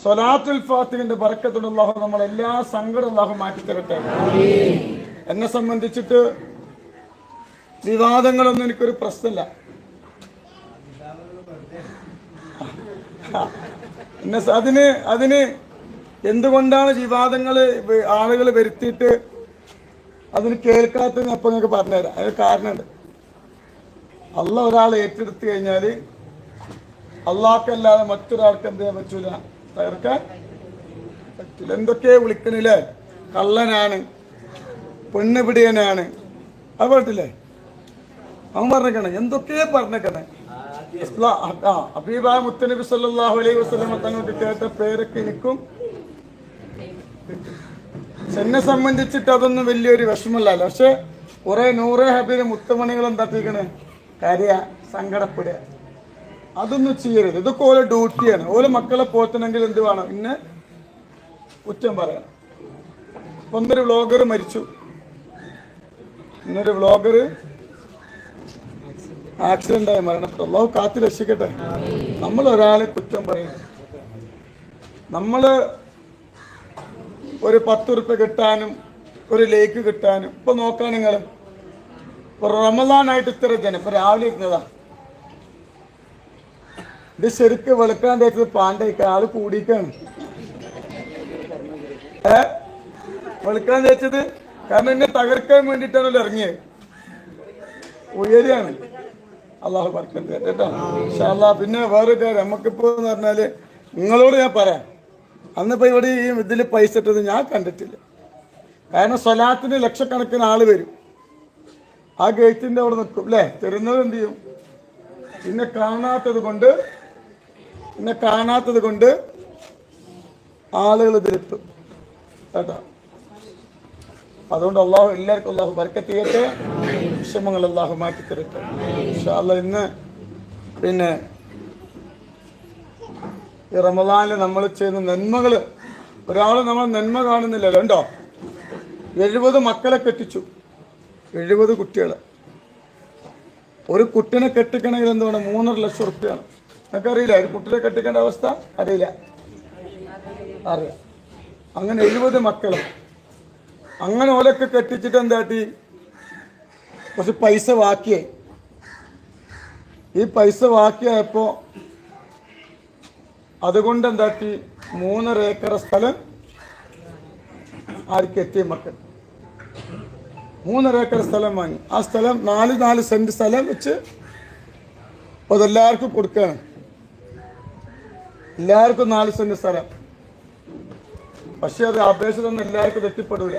സ്വലാത്തുൽ ഫാത്തിഹിന്റെ ബർക്കത്തോടെ അല്ലാഹു നമ്മളെല്ലാ സങ്കടം അല്ലാഹു മാറ്റിത്തരട്ടെ. എന്നെ സംബന്ധിച്ചിട്ട് വിവാദങ്ങളൊന്നും എനിക്കൊരു പ്രശ്നമില്ല. അതിന് എന്തുകൊണ്ടാണ് വിവാദങ്ങൾ ആളുകൾ വരുത്തിയിട്ട് അതിന് കേൾക്കാത്തത് അപ്പം നിങ്ങൾക്ക് പറഞ്ഞുതരാം. അതിന് കാരണമുണ്ട്. അള്ളാഹ് ഒരാൾ ഏറ്റെടുത്തു കഴിഞ്ഞാൽ അള്ളാഹ്ക്കല്ലാതെ മറ്റൊരാൾക്ക് എന്ത് ചെയ്യാൻ പറ്റൂല, തകർക്കാൻ പറ്റില്ല. എന്തൊക്കെയാ വിളിക്കണില്ലേ? കള്ളനാണ്, പെണ്ണുപിടിയനാണ്, അത് പറഞ്ഞിട്ടില്ലേ? അവൻ പറഞ്ഞേക്കണേ, എന്തൊക്കെയാ പറഞ്ഞേക്കണേ. ഹബീബായ മുത്തനബി സല്ലല്ലാഹു അലൈഹി വസല്ലം തങ്ങൾക്ക് കേട്ട പേരൊക്കെ എനിക്കും. എന്നെ സംബന്ധിച്ചിട്ട് അതൊന്നും വലിയൊരു വിഷമല്ല. പക്ഷെ കുറെ നൂറേ ഹബീബ് മുത്തമണികൾ എന്താക്കിക്കണേ, കരയ, സങ്കടപ്പെടുക, അതൊന്നും ചെയ്യരുത്. ഇതൊക്കെ ഓരോ ഡ്യൂട്ടിയാണ്. ഓരോ മക്കളെ പോറ്റണമെങ്കിൽ എന്ത് വേണം? ഇന്നെ കുറ്റം പറയണം. ഇപ്പൊ ഇന്നൊരു വ്ളോഗർ മരിച്ചു. ഇന്നൊരു വ്ളോഗർ ആക്സിഡന്റ് ആയി മരണപ്പെട്ടു. അല്ലാഹു കാത്തു രക്ഷിക്കട്ടെ. നമ്മൾ ഒരാളെ കുറ്റം പറയും. നമ്മള് ഒരു 10 ഉറുപ്പ്യ കിട്ടാനും ഒരു ലേക്ക് കിട്ടാനും ഇപ്പൊ നോക്കാൻ നിങ്ങൾ ഇപ്പൊ റമദാനായിട്ട് ഇത്ര ജനം ഇപ്പൊ രാവിലെ ഇരുന്നതാ. ഇത് ശരിക്ക് വെളുക്കാൻ തേച്ചത് പാണ്ടേക്ക ആള് കൂടിക്കാണ്. വെളുക്കാൻ തേച്ചത് കാരണം എന്നെ തകർക്കാൻ വേണ്ടിയിട്ടാണല്ലോ ഇറങ്ങിയത്. ഉയരാണ്. അള്ളാഹു ബർക്കത്ത് കേട്ടോ. ഇൻഷാ അല്ലാഹ്. പിന്നെ വേറെ കാര്യം നമുക്കിപ്പോ എന്ന് പറഞ്ഞാല് നിങ്ങളോട് ഞാൻ പറയാം, അന്നിപ്പോ ഇവിടെ ഈ ഇതിൽ പൈസ ഇട്ടത് ഞാൻ കണ്ടിട്ടില്ല. കാരണം സ്വലാത്തിന് ലക്ഷക്കണക്കിന് ആള് വരും. ആ ഗേറ്റിന്റെ അവിടെ നിൽക്കും അല്ലേ? തരുന്നത് എന്ത് ചെയ്യും? പിന്നെ കാണാത്തത് കൊണ്ട് ആളുകൾ ഇതിലെത്തും കേട്ടോ. അതുകൊണ്ട് അള്ളാഹു എല്ലാവർക്കും അള്ളാഹു ബർക്കത്ത് ചെയ്യട്ടെ. വിഷമങ്ങൾ അള്ളാഹു മാറ്റിത്തരട്ടെ. ഇൻഷാ അല്ലാഹ്. ഇന്ന് പിന്നെ ഈ റമദാനിൽ നമ്മൾ ചെയ്യുന്ന നന്മകൾ ഒരാൾ നമ്മൾ നന്മ കാണുന്നില്ലല്ലോ. ഉണ്ടോ? 70 മക്കളെ കെട്ടിച്ചു, 70 കുട്ടികളെ. ഒരു കുട്ടിനെ കെട്ടിക്കണമെങ്കിൽ എന്താണ്? 3.5 ലക്ഷം റുപ്യാണ്. നിങ്ങൾക്ക് അറിയില്ല ഒരു കുട്ടിനെ കെട്ടിക്കേണ്ട അവസ്ഥ? അറിയില്ല, അറിയാം. അങ്ങനെ 70 മക്കളെ അങ്ങനെ ഓലൊക്കെ കെട്ടിച്ചിട്ട് എന്താട്ടി? കുറച്ച് പൈസ ബാക്കിയായി. ഈ പൈസ ബാക്കിയായപ്പോ അതുകൊണ്ട് എന്താക്കി? 3.5 ഏക്കർ സ്ഥലം ആർക്ക്? എത്തിയ മക്കൾ 3.5 ഏക്കർ സ്ഥലം വാങ്ങി. ആ സ്ഥലം 4 സെന്റ് സ്ഥലം വെച്ച് അതെല്ലാവർക്കും കൊടുക്കുകയാണ്. എല്ലാവർക്കും 4 സെന്റ് സ്ഥലം. പക്ഷെ അത് അപേക്ഷിതൊന്നും എല്ലാവർക്കും എത്തിപ്പെടൂല.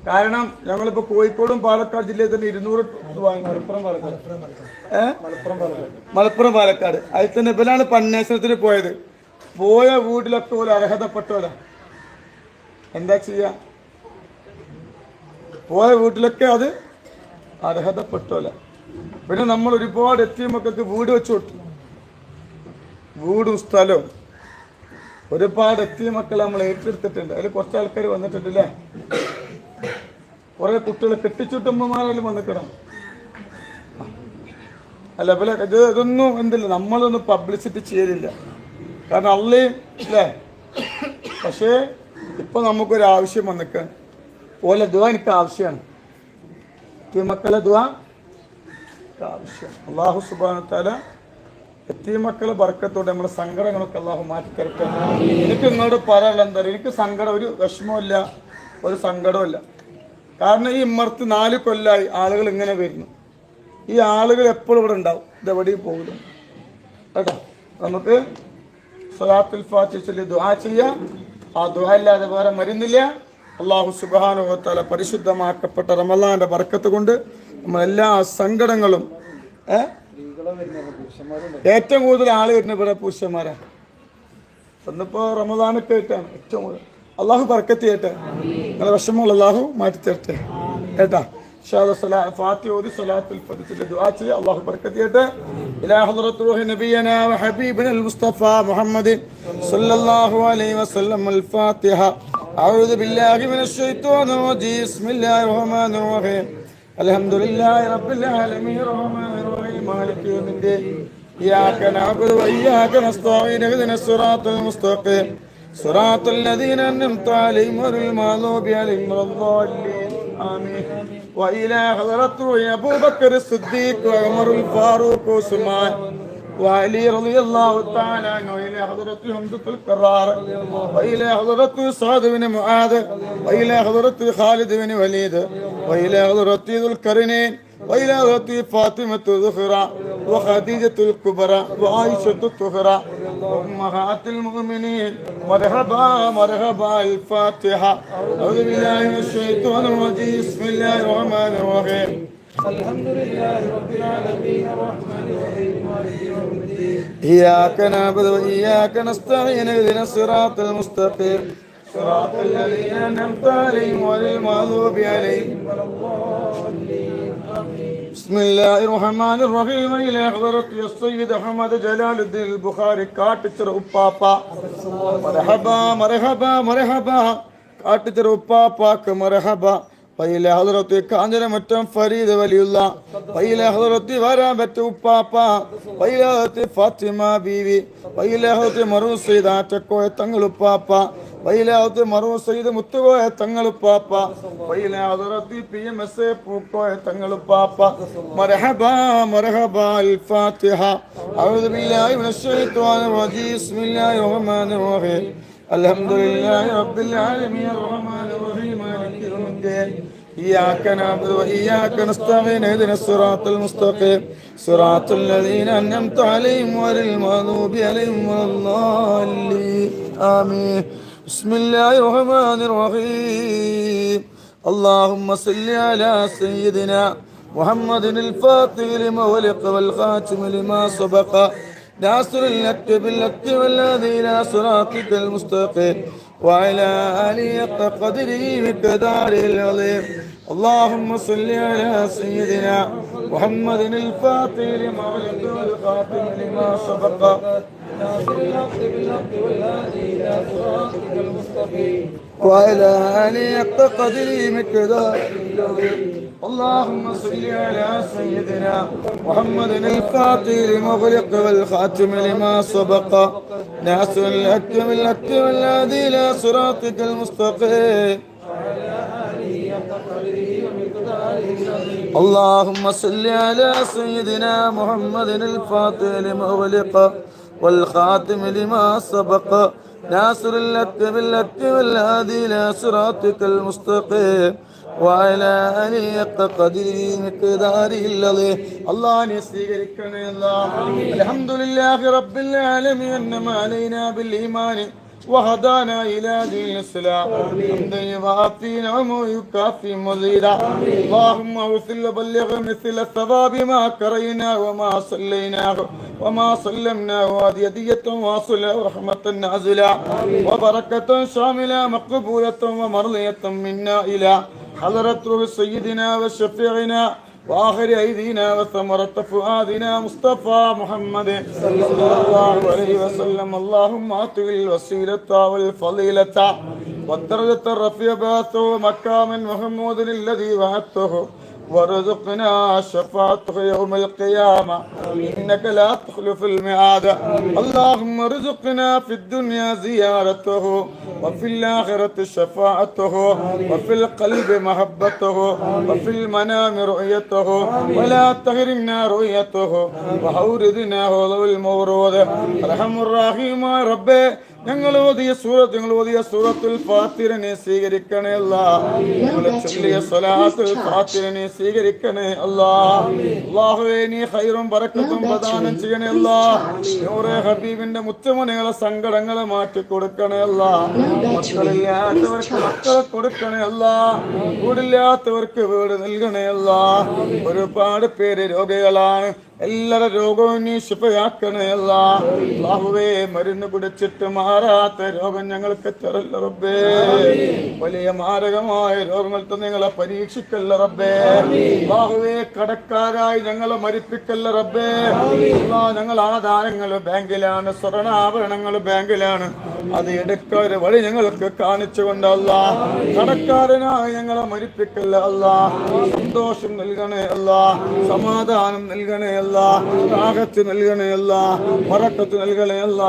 കാരണം ഞങ്ങളിപ്പോ കോഴിക്കോടും പാലക്കാട് ജില്ലയിൽ തന്നെ 200 വാങ്ങി. മലപ്പുറം പാലക്കാട് അതിൽ തന്നെ ഇവരാണ് അന്വേഷണത്തിന് പോയത്. പോയ വീട്ടിലൊക്കെ പോലെ അർഹതപ്പെട്ടവര. എന്താ ചെയ്യാ? പോയ വീട്ടിലൊക്കെ അത് അർഹതപ്പെട്ടവല. പിന്നെ നമ്മൾ ഒരുപാട് എത്തിയ മക്കൾക്ക് വീട് വെച്ചു കൊടുത്തു. വീടും സ്ഥലവും ഒരുപാട് എത്തിയ മക്കളെ നമ്മൾ ഏറ്റെടുത്തിട്ടുണ്ട്. അതിൽ കുറച്ച് ആൾക്കാർ വന്നിട്ടുണ്ട് അല്ലേ? കുറെ കുട്ടികളെ കെട്ടിച്ചുട്ടുമ്മമാരെല്ലാം വന്നിക്കണം അല്ല. പിന്നെ ഇതൊന്നും എന്തില്ല, നമ്മളൊന്നും പബ്ലിസിറ്റി ചെയ്യലില്ല. കാരണം അള്ളയും അല്ലേ? പക്ഷേ ഇപ്പൊ നമുക്കൊരു ആവശ്യം വന്നിക്കാണ്. ഓലെ ദുആ എനിക്ക് ആവശ്യമാണ്. ഈ മക്കളെ ദുആ ആവശ്യം. അല്ലാഹു സുബ്ഹാനഹു വ തആല എത്തിയ മക്കളെ ബർക്കത്തോടെ നമ്മുടെ സങ്കടങ്ങളൊക്കെ അല്ലാഹു മാറ്റി തരട്ടെ. എനിക്ക് നിങ്ങളോട് പറയാനുള്ള എന്താ പറയുക, എനിക്ക് സങ്കടം, ഒരു വിഷമമില്ല, ഒരു സങ്കടമില്ല. കാരണം ഈ ഇമ്മർത്ത് 4 കൊല്ലമായി ആളുകൾ ഇങ്ങനെ വരുന്നു. ഈ ആളുകൾ എപ്പോഴും ഇവിടെ ഉണ്ടാവും, ഇതെവിടെയും പോകില്ല കേട്ടോ. നമുക്ക് സ്വലാത്തുൽ ഫാത്തിഹ ചൊല്ലി ദുആ ചെയ്യാം. ആ ദുആ അല്ലാതെ വേറെ മരുന്നില്ല. അല്ലാഹു സുബ്ഹാനഹു വ തആല പരിശുദ്ധമാക്കപ്പെട്ട റമളാന്റെ ബർക്കത്ത് കൊണ്ട് നമ്മളെല്ലാ സങ്കടങ്ങളും ഏറ്റവും കൂടുതൽ ആള് വരുന്ന ഇവിടെ പുരുഷന്മാരാ. ഇന്നിപ്പോ റമളാനൊക്കെ ആയിട്ടാണ് ഏറ്റവും കൂടുതൽ. അള്ളാഹു ബർക്കത്ത് ചെയ്യട്ടെ. നിങ്ങളെ വിഷമങ്ങൾ അള്ളാഹു മാറ്റി തരട്ടെ കേട്ടാ. ഫാത്തിഹ ഓതി സ്വലാത്തുൽ ഫാത്തിഹ ദുആ ചെയ്യുക. അള്ളാഹു ബർക്കത്ത് ചെയ്യട്ടെ. ഇലാ ഹദ്റത്ത് റൂഹി നബിയനാ വ ഹബീബിനൽ മുസ്തഫ മുഹമ്മദ് സല്ലല്ലാഹു അലൈഹി വസല്ലം. അൽ ഫാത്തിഹ. അഊദു ബില്ലാഹി മിനശ് ശൈത്വാനിർ റജീം. ബിസ്മില്ലാഹിർ റഹ്മാനിർ റഹീം. الحمد لله رب العالمين الرحمن الرحيم مالك يوم الدين إياك نعبد وإياك نستعين اهدنا الصراط المستقيم صراط الذين أنعمت عليهم غير المغضوب عليهم ولا الضالين آمين. وإلى حضرة أبو بكر الصديق وعمر الفاروق وعثمان وعلي رضي الله تعالى عنه، وإلى حضرة حمزة الكرار، وإلى حضرة سعد بن معاذ، وإلى حضرة خالد بن وليد، وإلى حضرة ذو القرنين، وإلى حضرة فاطمة الزهراء وخديجة الكبرى وعائشة الطهرى وأمهات المؤمنين. مرحبا مرحبا. الفاتحة. أعوذ بالله من الشيطان الرجيم. بسم الله الرحمن الرحيم. الحمد لله رب العالمين الرحمن الرحيم مالك يوم الدين. إياك نعبد وإياك نستعين اهدنا الصراط المستقيم صراط الذين أنعمت عليهم غير المغضوب عليهم ولا الضالين آمين. بسم الله الرحمن الرحيم. إلى حضرة السيد أحمد جلال الدين البخاري കാട്ടിച്ചിറ ഉപ്പാപ്പ. مرحبا مرحبا مرحبا. കാട്ടിച്ചിറ ഉപ്പാപ്പാക്ക് مرحبا. وإلى حضرة കാഞ്ഞിരമറ്റം ഫരീദ് വലിയുള്ള, وإلى حضرة വരാമ്പറ്റ ഉപ്പാപ്പ, وإلى حضرة ഫാത്തിമ ബീവി, وإلى حضرة മറൂർ സയ്യിദ് ആറ്റക്കോയ തങ്ങളുപ്പാപ്പ, وإلى حضرة മറൂർ സയ്യിദ് മുത്തുകോയ തങ്ങളുപ്പാപ്പ, وإلى حضرة PMS പൂക്കോയ തങ്ങളുപ്പാപ്പ. مرحبا مرحبا. الفاتحة. أعوذ بالله من الشيطان الرجيم. بسم الله الرحمن الرحيم. الحمد لله رب العالمين الرحمن الرحيم مالك يوم الدين. إياك نعبد وإياك نستعين اهدنا الصراط المستقيم صراط الذين أنعمت عليهم غير المغضوب عليهم ولا الضالين آمين. بسم الله الرحمن الرحيم. اللهم صل على سيدنا محمد الفاتح لما ولق والخاتم لما سبق ناصر الحق بالحق والهادي إلى صراطك المستقيم وعلى آله حق قدره مقداره العظيم. اللهم صل على سيدنا محمد الفاتح لما ولد والخاتم لما سبق ناصر الحق بالحق والهادي إلى صراطك المستقيم وعلى آله حق قدره مقداره العظيم. اللهم صل على سيدنا محمد الفاتح لما أغلق والخاتم لما سبق ناصر الحق بالحق والهادي إلى صراطك المستقيم وعلى آله حق قدره ومقداره العظيم. اللهم صل على سيدنا محمد الفاتح لما أغلق والخاتم لما سبق ناصر الحق بالحق والهادي إلى صراطك المستقيم وعلى آله حق قدره مقداره العظيم. الله സ്വീകരിക്കണേ അല്ലാഹ്. الحمدلله رب العالمين أنعم علينا بالإيمان وهدانا إلى دين الإسلام حمدا يوافي نعمه ويكافي مزيدا. اللهم اغفر وبلغ مثل الثواب ما قرينا وما صليناه وما سلمناه هدية واصلة ورحمة نازلة وبركة شاملة مقبولة ومرضية منا إلى حضرة روح سيدنا وشفيعنا وآخر أيدينا وثمرة فؤادنا مصطفى محمد صلى الله عليه وسلم. اللهم أعطه الوسيلة والفضيلة والدرجة الرفيعة مقاما محمود الذي وعدته وارزقنا شفاعته يوم القيامة إنك لا تخلف الميعاد. اللهم ارزقنا في الدنيا زيارته وفي الآخرة شفاعته وفي القلب محبته وفي المنام رؤيته ولا تحرمنا رؤيته وحوردنا هو المورود. أرحم الراحمين يا ربي. ഞങ്ങൾ ഓതിയ സൂറത്തുൽ ഫാത്തിറിനെ സ്വീകരിക്കണേ അല്ലാഹ്. ഞങ്ങൾ ചൊല്ലിയ സ്വലാത്തുൽ ഫാത്തിറിനെ സ്വീകരിക്കണേ അല്ലാഹ്. അല്ലാഹുവേ നീ ഖൈറും ബറക്കത്തും പ്രദാനം ചെയ്യണേ അല്ലാഹ്. നൂറെ ഹബീബിന്റെ മുത്തുമണികളെ സങ്കടങ്ങളെ മാറ്റി കൊടുക്കണേ അല്ലാഹ്. മക്കളില്ലാത്തവർക്ക് മക്കളെ കൊടുക്കണേ അല്ലാഹ്. വീടില്ലാത്തവർക്ക് വീട് നൽകണേ അല്ലാഹ്. ഒരുപാട് പേര് രോഗികളാണ്. എല്ലാവരുടെ രോഗവും നീ ശിഫയാക്കണേ അല്ലാഹ്. അല്ലാഹുവേ മരുന്ന് കുടിച്ചിട്ട് മാറാത്ത രോഗം ഞങ്ങൾക്ക് തരല്ല റബ്ബേ. വലിയ മാരകമായ രോഗങ്ങൾ നിങ്ങളെ പരീക്ഷിക്കല്ല റബ്ബേ. അല്ലാഹുവേ കടക്കാരായി ഞങ്ങളെ മരിപ്പിക്കല്ല റബ്ബേ. അല്ലാഹ് ഞങ്ങൾ ആധാരങ്ങൾ ബാങ്കിലാണ്, സ്വർണ്ണാഭരണങ്ങൾ ബാങ്കിലാണ്. അത് എടുക്കാൻ വഴി ഞങ്ങൾക്ക് കാണിച്ചു കൊണ്ട് അല്ലാഹ് കടക്കാരനായി ഞങ്ങളെ മരിപ്പിക്കല്ല അല്ലാഹ്. സന്തോഷം നൽകണേ അല്ല, സമാധാനം നൽകണേ അല്ല, റാഹത്ത് നൽകണേ അല്ല, ബറക്കത്ത് നൽകണേ അല്ല.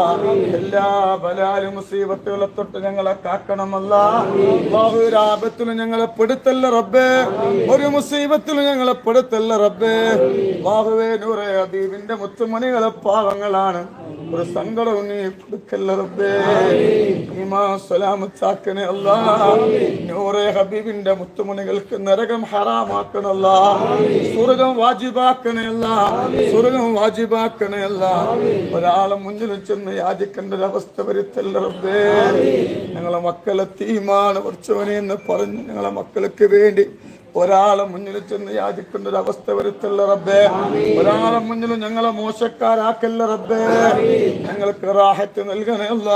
എല്ലാ ബലാലും മുസീബത്തുകളെ തൊട്ട് ഞങ്ങളെ കാക്കണമല്ല. ഒരു ആപത്തിലും ഞങ്ങളെ പെടുത്തല്ല റബ്ബേ, ഒരു മുസീബത്തിലും ഞങ്ങളെ പെടുത്തല്ല റബ്ബേ. അല്ലാഹുവേ നൂറെ ഹബീബിന്റെ മുത്തുമണികളെ പാവങ്ങളാണ്, ഒരു സങ്കടവും നീ കൊടുക്കല്ല റബ്ബേ. ഈമാൻ സലാമത്താക്കണേ അല്ലാ. നൂറെ ഹബീബിന്റെ മുത്തുമണികൾക്ക് നരകം ഹറാമാക്കണല്ല, സ്വർഗം വാജിബാക്കണേ അല്ല, സ്വർഗം വാജിബാക്കണേ അല്ല. ഒരാളെ മുന്നിൽ ചെന്ന് യാചിക്കേണ്ട ഒരവസ്ഥ വരുത്തല്ല റബ്ബേ. ഞങ്ങളെ മക്കളെ തീമാണ് കുറച്ചവനെ എന്ന് പറഞ്ഞ് ഞങ്ങളെ മക്കൾക്ക് വേണ്ടി ഒരാളെ മുന്നിൽ ചെന്ന് യാചിക്കേണ്ട ഒരു അവസ്ഥ വരുത്തല്ല റബ്ബേ. ഒരാളെ മുന്നിൽ ഞങ്ങളെ മോശക്കാരാക്കല്ല റബ്ബേ. ഞങ്ങൾക്ക് റാഹത്ത് നൽകണേ അല്ല.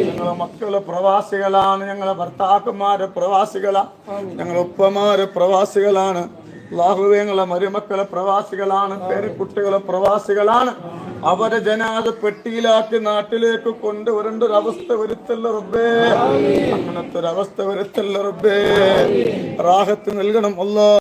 ഞങ്ങളെ മക്കള് പ്രവാസികളാണ്, ഞങ്ങളെ ഭർത്താക്കന്മാര് പ്രവാസികളാണ്, ഞങ്ങളെ ഉപ്പമാര് പ്രവാസികളാണ്. അല്ലാഹുവേ ഞങ്ങളെ മരുമക്കളെ പ്രവാസികളാണ്, പേരക്കുട്ടികളെ പ്രവാസികളാണ്. അവരെ ജനാദ പെട്ടിയിലാക്കി നാട്ടിലേക്ക് കൊണ്ടുവരേണ്ട ഒരു അവസ്ഥ വരുത്തല്ല റബ്ബേ. അങ്ങനത്തെ ഒരു അവസ്ഥ വരുത്തല്ല റബ്ബേ. റാഹത്ത് നൽകണം അല്ലാഹ്.